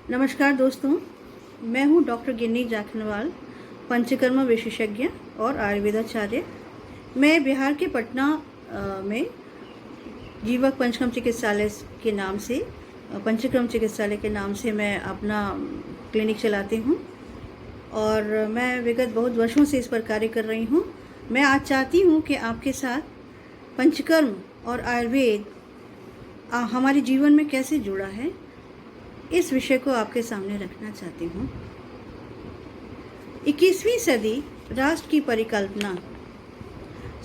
नमस्कार दोस्तों, मैं हूँ डॉक्टर गिन्नी जाखनवाल, पंचकर्म विशेषज्ञ और आयुर्वेदाचार्य। मैं बिहार के पटना में जीवक पंचकर्म चिकित्सालय के नाम से पंचकर्म चिकित्सालय के नाम से मैं अपना क्लिनिक चलाती हूँ और मैं विगत बहुत वर्षों से इस पर कार्य कर रही हूँ। मैं आज चाहती हूँ कि आपके साथ पंचकर्म और आयुर्वेद हमारे जीवन में कैसे जुड़ा है, इस विषय को आपके सामने रखना चाहती हूँ। 21वीं सदी राष्ट्र की परिकल्पना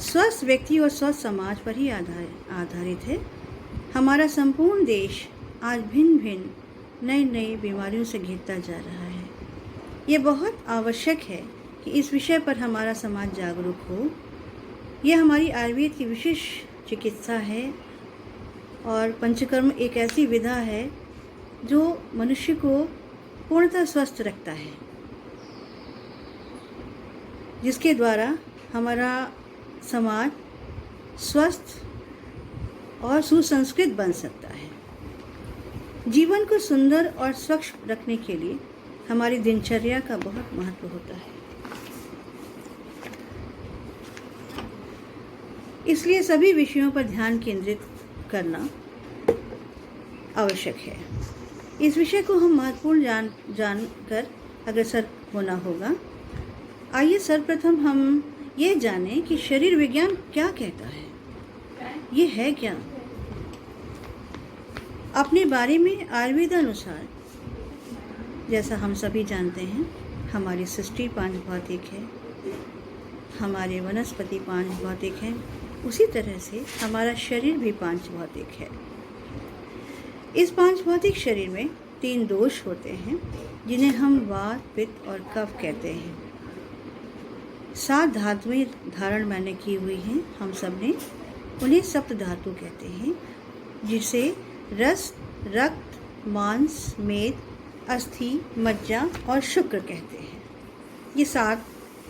स्वस्थ व्यक्ति और स्वस्थ समाज पर ही आधारित है। हमारा संपूर्ण देश आज भिन्न भिन्न नई नई बीमारियों से घिरता जा रहा है। ये बहुत आवश्यक है कि इस विषय पर हमारा समाज जागरूक हो। यह हमारी आयुर्वेद की विशेष चिकित्सा है और पंचकर्म एक ऐसी विधा है जो मनुष्य को पूर्णतः स्वस्थ रखता है, जिसके द्वारा हमारा समाज स्वस्थ और सुसंस्कृत बन सकता है। जीवन को सुंदर और स्वच्छ रखने के लिए हमारी दिनचर्या का बहुत महत्व होता है। इसलिए सभी विषयों पर ध्यान केंद्रित करना आवश्यक है। इस विषय को हम महत्वपूर्ण जानकर अग्रसर होना होगा। आइए सर्वप्रथम हम ये जानें कि शरीर विज्ञान क्या कहता है। ये है क्या? अपने बारे में आयुर्वेदानुसार, जैसा हम सभी जानते हैं, हमारी सृष्टि पांच भौतिक है, हमारे वनस्पति पांच भौतिक हैं, उसी तरह से हमारा शरीर भी पांच भौतिक है। इस पांच भौतिक शरीर में 3 दोष होते हैं जिन्हें हम वात, पित्त और कफ कहते हैं। 7 धातुएं धारण मैंने की हुई हैं, हम सब ने उन्हें सप्त धातु कहते हैं, जिसे रस, रक्त, मांस, मेद, अस्थि, मज्जा और शुक्र कहते हैं। ये 7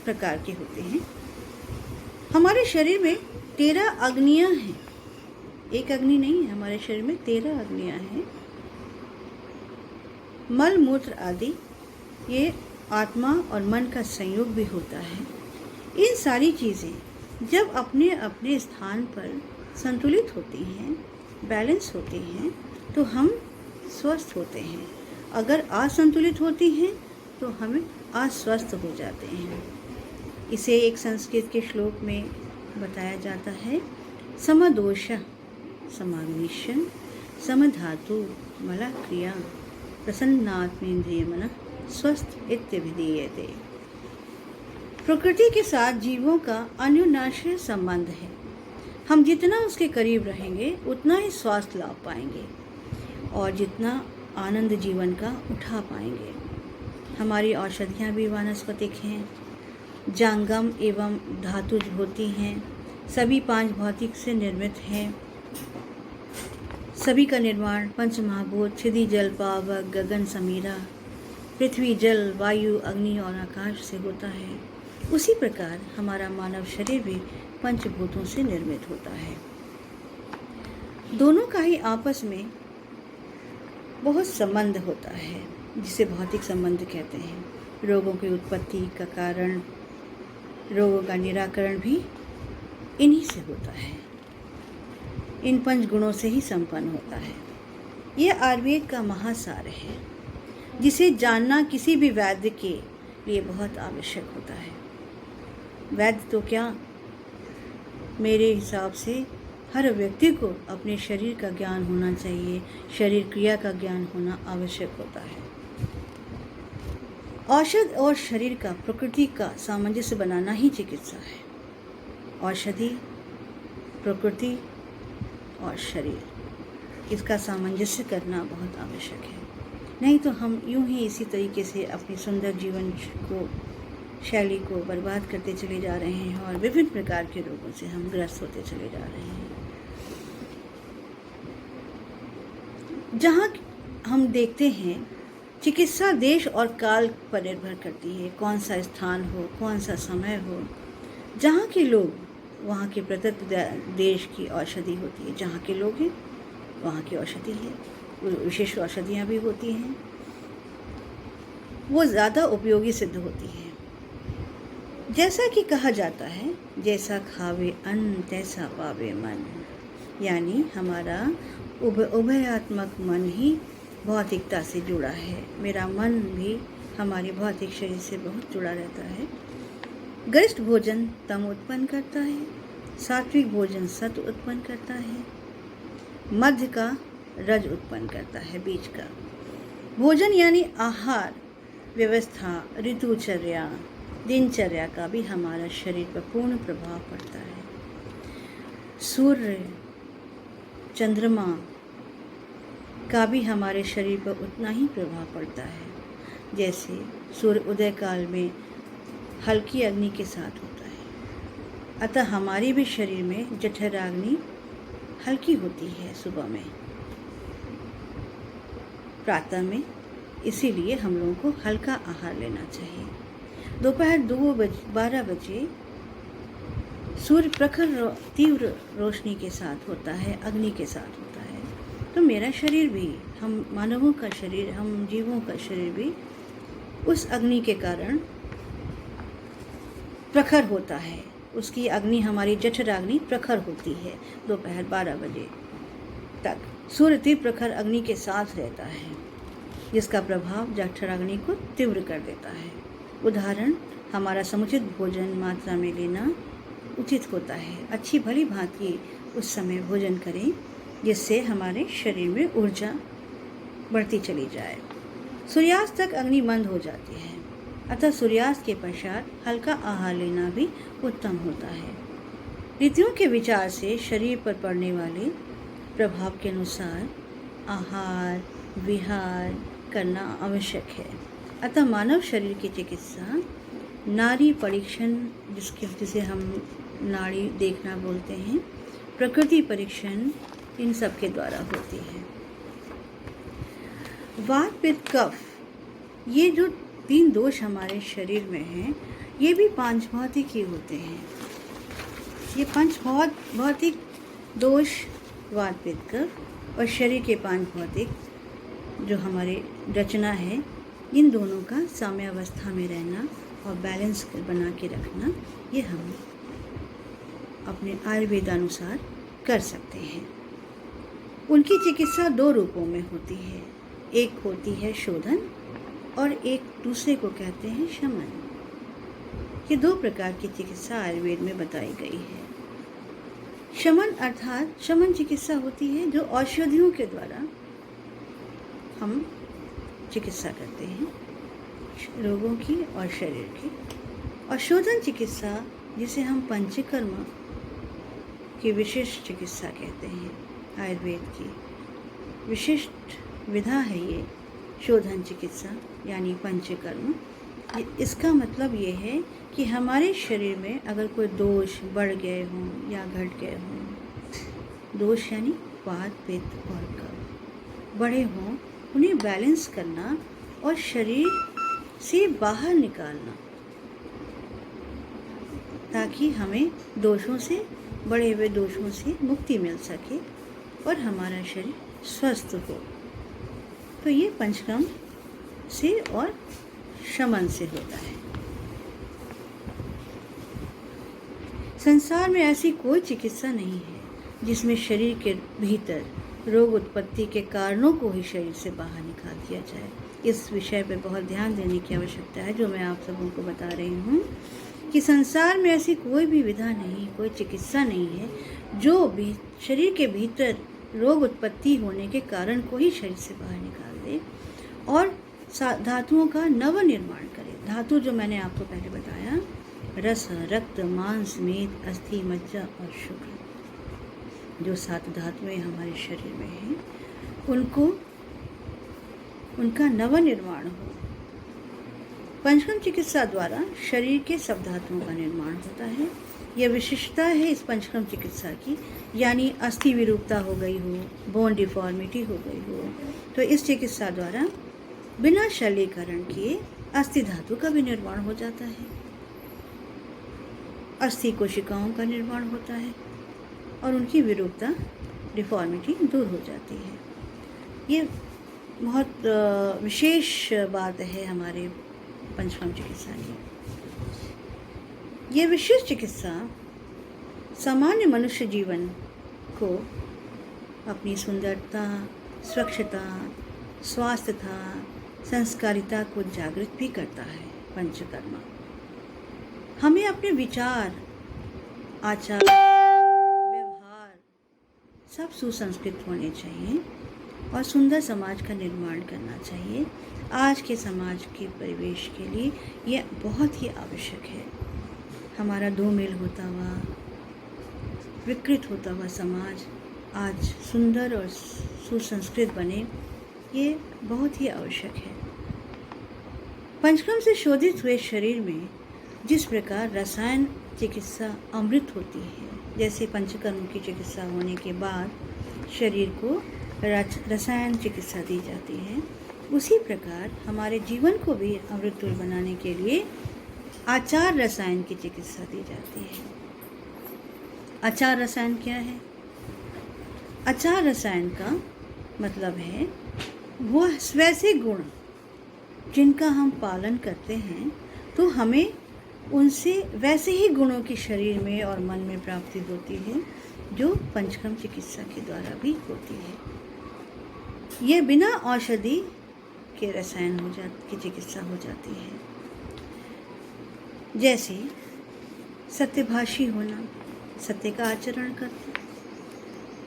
प्रकार के होते हैं। हमारे शरीर में 13 अग्नियां हैं। एक अग्नि नहीं है, हमारे शरीर में 13 अग्नियां हैं। मल, मूत्र आदि ये आत्मा और मन का संयोग भी होता है। इन सारी चीज़ें जब अपने अपने स्थान पर संतुलित होती हैं, बैलेंस होती हैं, तो हम स्वस्थ होते हैं। अगर असंतुलित होती हैं तो हमें अस्वस्थ हो जाते हैं। इसे एक संस्कृत के श्लोक में बताया जाता है, समदोष समाग्निशन समधातु मला क्रिया प्रसन्नात्मेन्द्रिय मन स्वस्थ इत्यभिधीयते। प्रकृति के साथ जीवों का अन्योन्याश्रय संबंध है। हम जितना उसके करीब रहेंगे उतना ही स्वास्थ्य लाभ पाएंगे और जितना आनंद जीवन का उठा पाएंगे। हमारी औषधियाँ भी वानस्पतिक हैं, जांगम एवं धातुज होती हैं, सभी 5 भौतिक से निर्मित हैं। सभी का निर्माण पंचमहाभूत क्षिति, जल, पावक, गगन, समीरा, पृथ्वी, जल, वायु, अग्नि और आकाश से होता है। उसी प्रकार हमारा मानव शरीर भी पंचभूतों से निर्मित होता है। दोनों का ही आपस में बहुत संबंध होता है, जिसे भौतिक संबंध कहते हैं। रोगों की उत्पत्ति का कारण, रोगों का निराकरण भी इन्हीं से होता है। इन 5 गुणों से ही संपन्न होता है। यह आयुर्वेद का महासार है, जिसे जानना किसी भी वैद्य के लिए बहुत आवश्यक होता है। वैद्य तो क्या, मेरे हिसाब से हर व्यक्ति को अपने शरीर का ज्ञान होना चाहिए, शरीर क्रिया का ज्ञान होना आवश्यक होता है। औषध और शरीर का, प्रकृति का सामंजस्य बनाना ही चिकित्सा है। औषधि, प्रकृति और शरीर, इसका सामंजस्य करना बहुत आवश्यक है। नहीं तो हम यूं ही इसी तरीके से अपनी सुंदर जीवन को, शैली को बर्बाद करते चले जा रहे हैं और विभिन्न प्रकार के रोगों से हम ग्रस्त होते चले जा रहे हैं। जहाँ हम देखते हैं चिकित्सा देश और काल पर निर्भर करती है, कौन सा स्थान हो, कौन सा समय हो। जहाँ के लोग, वहाँ के प्रदत्त देश की औषधि होती है। जहाँ के लोग हैं वहाँ की औषधि है, विशेष औषधियाँ भी होती हैं। वो ज़्यादा उपयोगी सिद्ध होती है। जैसा कि कहा जाता है, जैसा खावे अन्न तैसा पावे मन, यानी हमारा उभयात्मक मन ही भौतिकता से जुड़ा है। मेरा मन भी हमारे भौतिक शरीर से बहुत जुड़ा रहता है। गरिष्ठ भोजन तम उत्पन्न करता है, सात्विक भोजन सत्व उत्पन्न करता है, मध्य का रज उत्पन्न करता है, बीच का। भोजन यानी आहार व्यवस्था, ऋतुचर्या, दिनचर्या का भी हमारा शरीर पर पूर्ण प्रभाव पड़ता है। सूर्य, चंद्रमा का भी हमारे शरीर पर उतना ही प्रभाव पड़ता है जैसे सूर्य उदय काल में हल्की अग्नि के साथ होता है। अतः हमारी भी शरीर में जठराग्नि हल्की होती है सुबह में, प्रातः में। इसीलिए हम लोगों को हल्का आहार लेना चाहिए। दोपहर 12 बजे सूर्य प्रखर तीव्र रोशनी के साथ होता है, अग्नि के साथ होता है। तो मेरा शरीर भी, हम मानवों का शरीर, हम जीवों का शरीर भी उस अग्नि के कारण प्रखर होता है। उसकी अग्नि, हमारी जठराग्नि प्रखर होती है। दोपहर 12 बजे तक सूर्य तीव्र प्रखर अग्नि के साथ रहता है, जिसका प्रभाव जठराग्नि को तीव्र कर देता है। उदाहरण, हमारा समुचित भोजन मात्रा में लेना उचित होता है। अच्छी भली भांति उस समय भोजन करें, जिससे हमारे शरीर में ऊर्जा बढ़ती चली जाए। सूर्यास्त तक अग्नि मंद हो जाती है, अतः सूर्यास्त के पश्चात हल्का आहार लेना भी उत्तम होता है। ऋतुओं के विचार से शरीर पर पड़ने वाले प्रभाव के अनुसार आहार विहार करना आवश्यक है। अतः मानव शरीर की चिकित्सा नाड़ी परीक्षण, जिसे हम नाड़ी देखना बोलते हैं, प्रकृति परीक्षण, इन सब के द्वारा होती है। वात पित्त कफ, ये जो 3 दोष हमारे शरीर में हैं, ये भी पांचभौतिक ही होते हैं। ये भौतिक दोष, वात पित्त कफ और शरीर के पांचभौतिक जो हमारी रचना है, इन दोनों का साम्यावस्था में रहना और बैलेंस बना के रखना, ये हम अपने आयुर्वेदानुसार कर सकते हैं। उनकी चिकित्सा 2 रूपों में होती है। एक होती है शोधन और एक दूसरे को कहते हैं शमन। ये 2 प्रकार की चिकित्सा आयुर्वेद में बताई गई है। शमन अर्थात शमन चिकित्सा होती है जो औषधियों के द्वारा हम चिकित्सा करते हैं रोगों की और शरीर की। और शोधन चिकित्सा, जिसे हम पंचकर्म की विशिष्ट चिकित्सा कहते हैं, आयुर्वेद की विशिष्ट विधा है ये शोधन चिकित्सा यानी पंचकर्म। इसका मतलब ये है कि हमारे शरीर में अगर कोई दोष बढ़ गए हों या घट गए हों, दोष यानी वात पित्त और कफ बढ़े हों, उन्हें बैलेंस करना और शरीर से बाहर निकालना, ताकि हमें दोषों से, बढ़े हुए दोषों से मुक्ति मिल सके और हमारा शरीर स्वस्थ हो। तो ये पंचकर्म से और शमन से होता है। संसार में ऐसी कोई चिकित्सा नहीं है जिसमें शरीर के भीतर रोग उत्पत्ति के कारणों को ही शरीर से बाहर निकाल दिया जाए। इस विषय पर बहुत ध्यान देने की आवश्यकता है, जो मैं आप सबों को बता रही हूँ कि संसार में ऐसी कोई भी विधा नहीं, कोई चिकित्सा नहीं है जो भी शरीर के भीतर रोग उत्पत्ति होने के कारण को ही शरीर से बाहर निकाल दे और धातुओं का नव निर्माण करे। धातु जो मैंने आपको पहले बताया, रस, रक्त, मांस, मेद, अस्थि, मज्जा और शुक्र, जो 7 धातुएं हमारे शरीर में हैं, उनका नव निर्माण हो। पंचकर्म चिकित्सा द्वारा शरीर के सब धातुओं का निर्माण होता है। यह विशिष्टता है इस पंचकर्म चिकित्सा की, यानी अस्थि विरूपता हो गई हो, बोन डिफॉर्मिटी हो गई हो, तो इस चिकित्सा द्वारा बिना शल्यीकरण किए अस्थि धातु का भी निर्माण हो जाता है, अस्थि कोशिकाओं का निर्माण होता है और उनकी विरूपता, डिफॉर्मिटी दूर हो जाती है। ये बहुत विशेष बात है हमारे पंचकर्म चिकित्सा की। ये विशेष चिकित्सा सामान्य मनुष्य जीवन को अपनी सुंदरता, स्वच्छता, स्वास्थ्यता, संस्कारिता को जागृत भी करता है। पंचकर्म हमें अपने विचार, आचार, व्यवहार सब सुसंस्कृत होने चाहिए और सुंदर समाज का निर्माण करना चाहिए। आज के समाज के परिवेश के लिए यह बहुत ही आवश्यक है। हमारा दो मेल होता हुआ, विकृत होता हुआ समाज आज सुंदर और सुसंस्कृत बने, ये बहुत ही आवश्यक है। पंचकर्म से शोधित हुए शरीर में जिस प्रकार रसायन चिकित्सा अमृत होती है, जैसे पंचकर्म की चिकित्सा होने के बाद शरीर को रसायन चिकित्सा दी जाती है, उसी प्रकार हमारे जीवन को भी अमृतुल्य बनाने के लिए आचार रसायन की चिकित्सा दी जाती है। आचार रसायन क्या है? आचार रसायन का मतलब है वह वैसे गुण जिनका हम पालन करते हैं तो हमें उनसे वैसे ही गुणों की शरीर में और मन में प्राप्ति होती है जो पंचकर्म चिकित्सा के द्वारा भी होती है। यह बिना औषधि के रसायन की चिकित्सा हो जाती है। जैसे सत्यभाषी होना, सत्य का आचरण करना,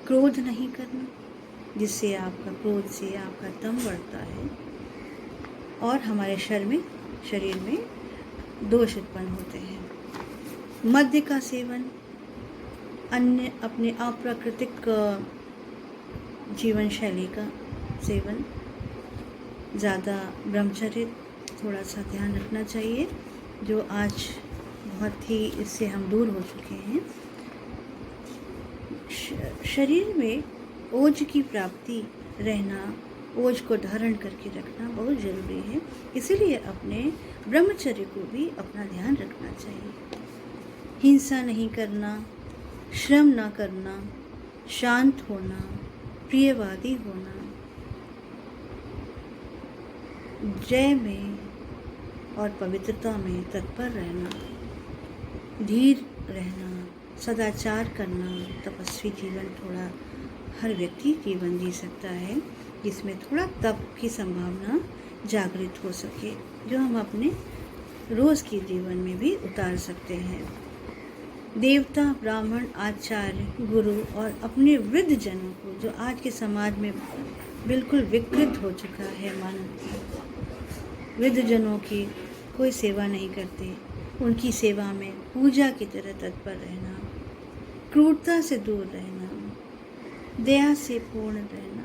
क्रोध नहीं करना जिससे आपका क्रोध से आपका दम बढ़ता है और हमारे शरीर में दोष उत्पन्न होते हैं। मद्य का सेवन, अन्य अपने अप्राकृतिक जीवन शैली का सेवन, ज़्यादा ब्रह्मचर्य थोड़ा सा ध्यान रखना चाहिए जो आज बहुत ही इससे हम दूर हो चुके हैं। शरीर में ओज की प्राप्ति रहना, ओज को धारण करके रखना बहुत ज़रूरी है। इसीलिए अपने ब्रह्मचर्य को भी अपना ध्यान रखना चाहिए। हिंसा नहीं करना, श्रम ना करना, शांत होना, प्रियवादी होना, जय में और पवित्रता में तत्पर रहना, धीर रहना, सदाचार करना। तपस्वी जीवन थोड़ा हर व्यक्ति जीवन जी सकता है जिसमें थोड़ा तप की संभावना जागृत हो सके, जो हम अपने रोज़ के जीवन में भी उतार सकते हैं। देवता, ब्राह्मण, आचार्य, गुरु और अपने वृद्ध जनों को, जो आज के समाज में बिल्कुल विकृत हो चुका है मन, वृद्ध जनों की कोई सेवा नहीं करते, उनकी सेवा में पूजा की तरह तत्पर रहना, क्रूरता से दूर रहना, दया से पूर्ण रहना,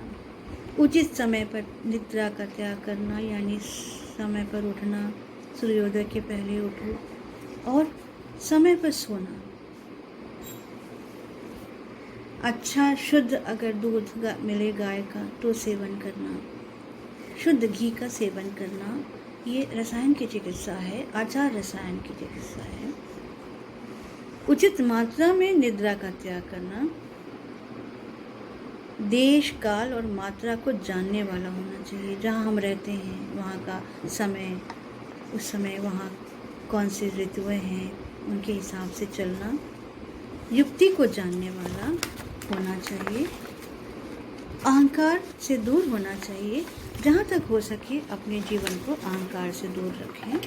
उचित समय पर निद्रा का त्याग करना, यानी समय पर उठना, सूर्योदय के पहले उठो और समय पर सोना। अच्छा शुद्ध अगर दूध मिले गाय का तो सेवन करना, शुद्ध घी का सेवन करना, ये रसायन की चिकित्सा है, आचार रसायन की चिकित्सा है। उचित मात्रा में निद्रा का त्याग करना, देश, काल और मात्रा को जानने वाला होना चाहिए। जहाँ हम रहते हैं वहाँ का समय, उस समय वहाँ कौन सी ऋतुएं हैं, उनके हिसाब से चलना, युक्ति को जानने वाला होना चाहिए। अहंकार से दूर होना चाहिए, जहाँ तक हो सके अपने जीवन को अहंकार से दूर रखें।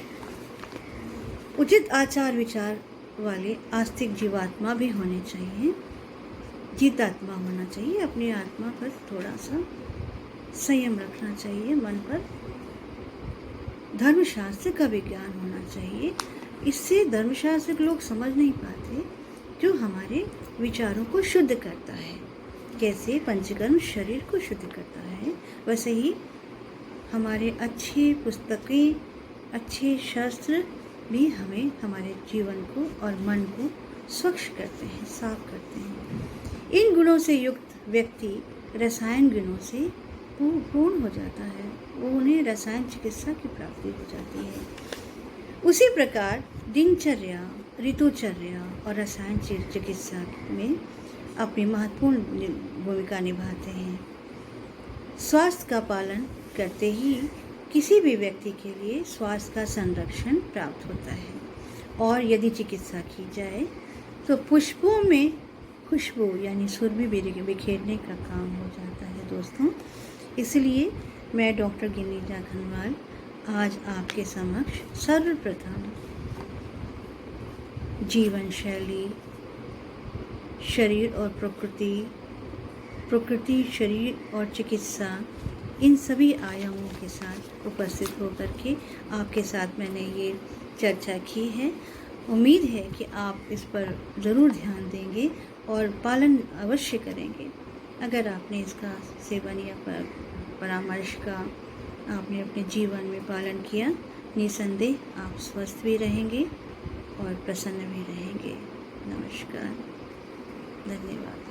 उचित आचार विचार वाले आस्तिक जीवात्मा भी होने चाहिए, जीतात्मा होना चाहिए। अपनी आत्मा पर थोड़ा सा संयम रखना चाहिए, मन पर धर्मशास्त्र का विज्ञान होना चाहिए। इससे धर्मशास्त्र के लोग समझ नहीं पाते, जो हमारे विचारों को शुद्ध करता है। कैसे पंचकर्म शरीर को शुद्ध करता है, वैसे ही हमारे अच्छे पुस्तकें, अच्छे शास्त्र भी हमें हमारे जीवन को और मन को स्वच्छ करते हैं, साफ करते हैं। इन गुणों से युक्त व्यक्ति रसायन गुणों से पूर्ण हो जाता है, वो उन्हें रसायन चिकित्सा की प्राप्ति हो जाती है। उसी प्रकार दिनचर्या, ऋतुचर्या और रसायन चिकित्सा में अपनी महत्वपूर्ण भूमिका निभाते हैं। स्वास्थ्य का पालन करते ही किसी भी व्यक्ति के लिए स्वास्थ्य का संरक्षण प्राप्त होता है। और यदि चिकित्सा की जाए तो पुष्पों में खुशबू यानी सुरभि बिखेरने का काम हो जाता है दोस्तों। इसलिए मैं डॉक्टर गिनीजा खनवाल आज आपके समक्ष सर्वप्रथम जीवन शैली, शरीर और प्रकृति शरीर और चिकित्सा, इन सभी आयामों के साथ उपस्थित होकर के आपके साथ मैंने ये चर्चा की है। उम्मीद है कि आप इस पर ज़रूर ध्यान देंगे और पालन अवश्य करेंगे। अगर आपने इसका सेवन या परामर्श का आपने अपने जीवन में पालन किया, निसंदेह आप स्वस्थ भी रहेंगे और प्रसन्न भी रहेंगे। नमस्कार, धन्यवाद।